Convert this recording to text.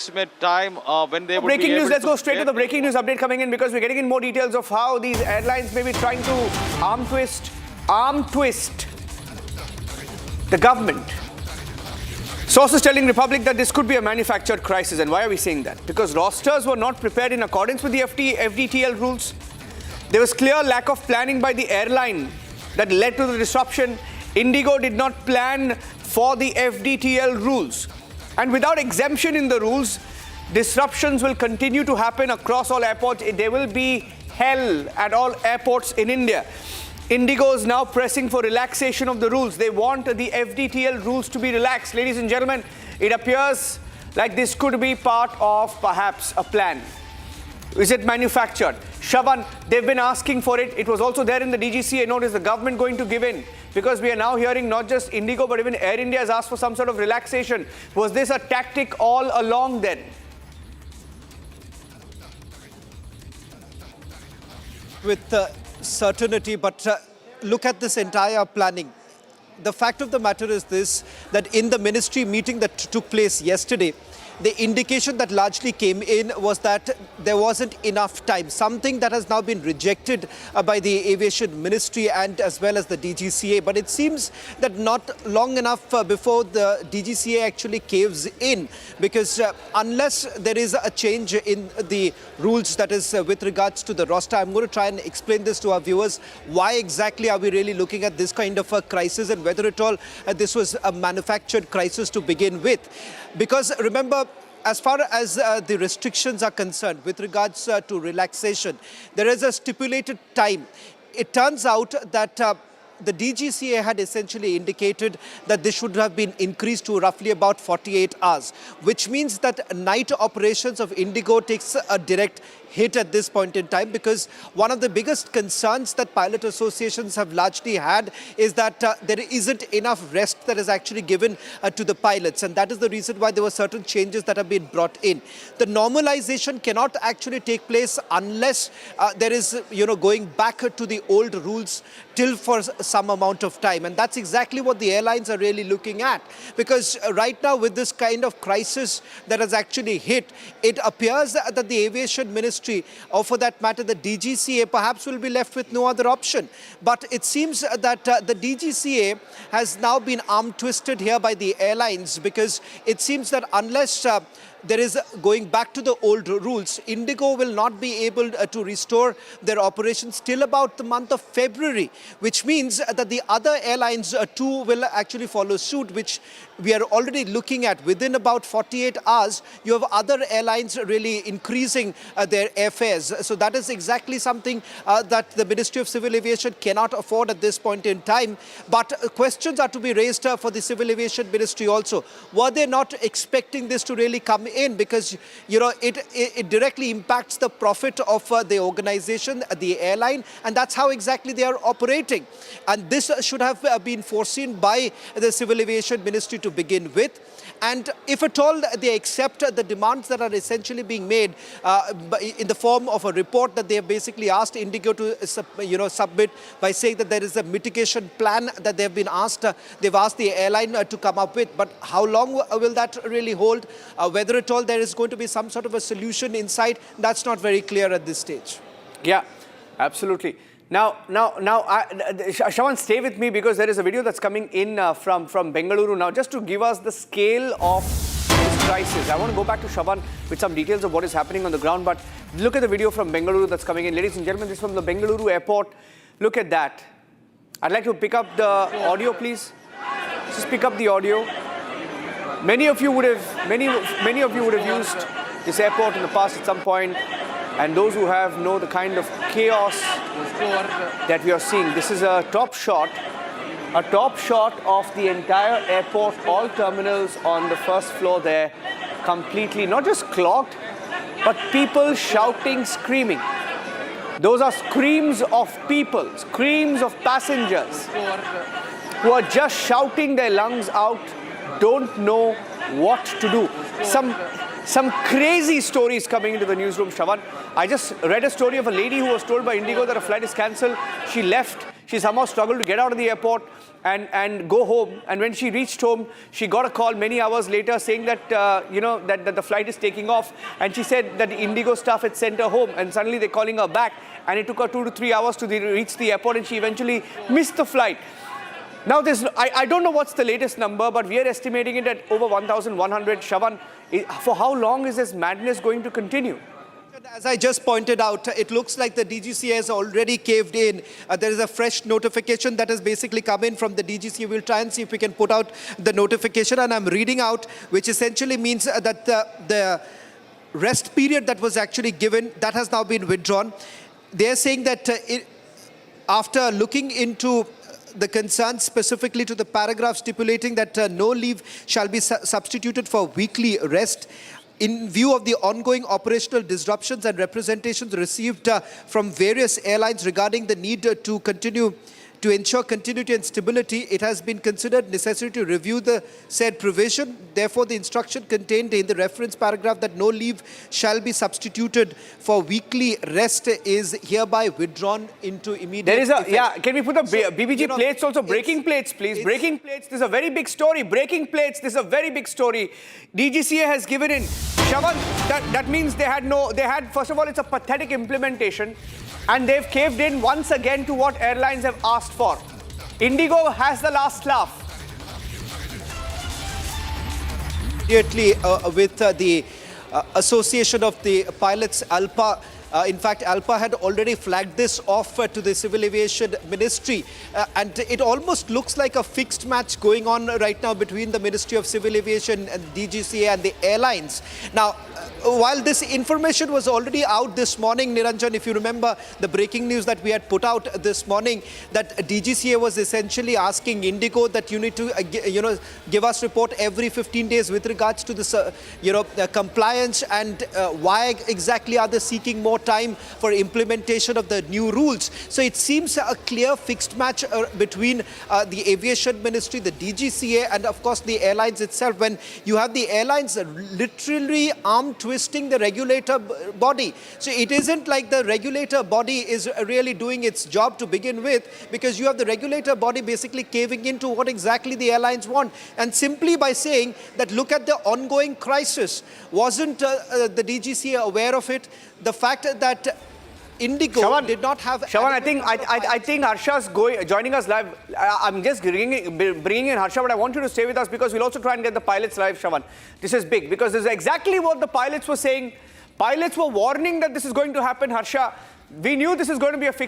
approximate time when they would breaking be able news. Let's to go straight to the breaking news update coming in, because we're getting in more details of how these airlines may be trying to arm twist the government. Sources telling Republic that this could be a manufactured crisis. And why are we saying that? Because rosters were not prepared in accordance with the FDTL rules. There was clear lack of planning by the airline that led to the disruption. IndiGo did not plan for the FDTL rules. And without exemption in the rules, disruptions will continue to happen across all airports. There will be hell at all airports in India. IndiGo is now pressing for relaxation of the rules. They want the FDTL rules to be relaxed. Ladies and gentlemen, it appears like this could be part of perhaps a plan. Is it manufactured? Shravan, they've been asking for it. It was also there in the DGCA note. Is the government going to give in? Because we are now hearing not just IndiGo, but even Air India has asked for some sort of relaxation. Was this a tactic all along then? With certainty, but look at this entire planning. The fact of the matter is this, that in the ministry meeting that took place yesterday, the indication that largely came in was that there wasn't enough time, something that has now been rejected by the Aviation Ministry and as well as the DGCA. But it seems that not long enough before the DGCA actually caves in, because unless there is a change in the rules, that is with regards to the roster, I'm going to try and explain this to our viewers. Why exactly are we really looking at this kind of a crisis, and whether at all this was a manufactured crisis to begin with? Because remember, as far as the restrictions are concerned with regards to relaxation, there is a stipulated time. It turns out that the DGCA had essentially indicated that this should have been increased to roughly about 48 hours, which means that night operations of IndiGo takes a direct hit at this point in time, because one of the biggest concerns that pilot associations have largely had is that there isn't enough rest that is actually given to the pilots, and that is the reason why there were certain changes that have been brought in. The normalization cannot actually take place unless there is, going back to the old rules till for some amount of time, and that's exactly what the airlines are really looking at, because right now with this kind of crisis that has actually hit, it appears that the Aviation Ministry, or for that matter the DGCA, perhaps will be left with no other option. But it seems that the DGCA has now been arm twisted here by the airlines, because it seems that unless there is going back to the old rules, IndiGo will not be able to restore their operations till about the month of February, which means that the other airlines too will actually follow suit, which we are already looking at. Within about 48 hours, you have other airlines really increasing their airfares. So that is exactly something that the Ministry of Civil Aviation cannot afford at this point in time. But questions are to be raised for the Civil Aviation Ministry also. Were they not expecting this to really come in? Because, it directly impacts the profit of the organization, the airline, and that's how exactly they are operating. And this should have been foreseen by the Civil Aviation Ministry to begin with. And if at all they accept the demands that are essentially being made in the form of a report that they have basically asked IndiGo to submit, by saying that there is a mitigation plan that they have been asked, they've asked the airline to come up with. But how long will that really hold? Whether at all there is going to be some sort of a solution inside, that's not very clear at this stage. Yeah, absolutely. Now, Shravan, stay with me, because there is a video that's coming in from Bengaluru now, just to give us the scale of this crisis. I want to go back to Shravan with some details of what is happening on the ground, but look at the video from Bengaluru that's coming in. Ladies and gentlemen, this is from the Bengaluru airport. Look at that. I'd like to pick up the audio, please. Just pick up the audio. Many of you would have used this airport in the past at some point. And those who have know the kind of chaos that we are seeing. This is a top shot of the entire airport, all terminals on the first floor there, completely, not just clogged, but people shouting, screaming. Those are screams of people, screams of passengers who are just shouting their lungs out, don't know what to do. Some crazy stories coming into the newsroom, Shravan. I just read a story of a lady who was told by IndiGo that a flight is cancelled. She left. She somehow struggled to get out of the airport and go home. And when she reached home, she got a call many hours later saying that, that the flight is taking off. And she said that the IndiGo staff had sent her home, and suddenly they're calling her back. And it took her 2 to 3 hours to reach the airport, and she eventually missed the flight. Now, I don't know what's the latest number, but we are estimating it at over 1,100. Shravan, for how long is this madness going to continue? As I just pointed out, it looks like the DGCA has already caved in. There is a fresh notification that has basically come in from the DGCA. We'll try and see if we can put out the notification. And I'm reading out, which essentially means that the rest period that was actually given, that has now been withdrawn. They're saying that after looking into the concerns specifically to the paragraph stipulating that no leave shall be substituted for weekly rest, in view of the ongoing operational disruptions and representations received from various airlines regarding the need to ensure continuity and stability, it has been considered necessary to review the said provision. Therefore, the instruction contained in the reference paragraph that no leave shall be substituted for weekly rest is hereby withdrawn into immediate There is effect. can we put the BBG plates also? Breaking plates, please. Breaking plates. This is a very big story. Breaking plates. This is a very big story. DGCA has given in. Shravan, that means first of all, it's a pathetic implementation. And they've caved in once again to what airlines have asked for. IndiGo has the last laugh. Immediately with the Association of the Pilots, ALPA. In fact, ALPA had already flagged this off to the Civil Aviation Ministry. And it almost looks like a fixed match going on right now between the Ministry of Civil Aviation and DGCA and the airlines. Now, while this information was already out this morning, Niranjan, if you remember the breaking news that we had put out this morning, that DGCA was essentially asking IndiGo that you need to, give us report every 15 days with regards to this, compliance and why exactly are they seeking more time for implementation of the new rules. So it seems a clear fixed match between the Aviation Ministry, the DGCA, and of course the airlines itself, when you have the airlines literally arm twisting the regulator body. So it isn't like the regulator body is really doing its job to begin with, because you have the regulator body basically caving into what exactly the airlines want. And simply by saying that look at the ongoing crisis, wasn't the DGCA aware of it? The fact that IndiGo did not have... Shravan, I think Harsha's joining us live. I'm just bringing in Harsha, but I want you to stay with us because we'll also try and get the pilots live, Shravan. This is big because this is exactly what the pilots were saying. Pilots were warning that this is going to happen, Harsha. We knew this is going to be a fixed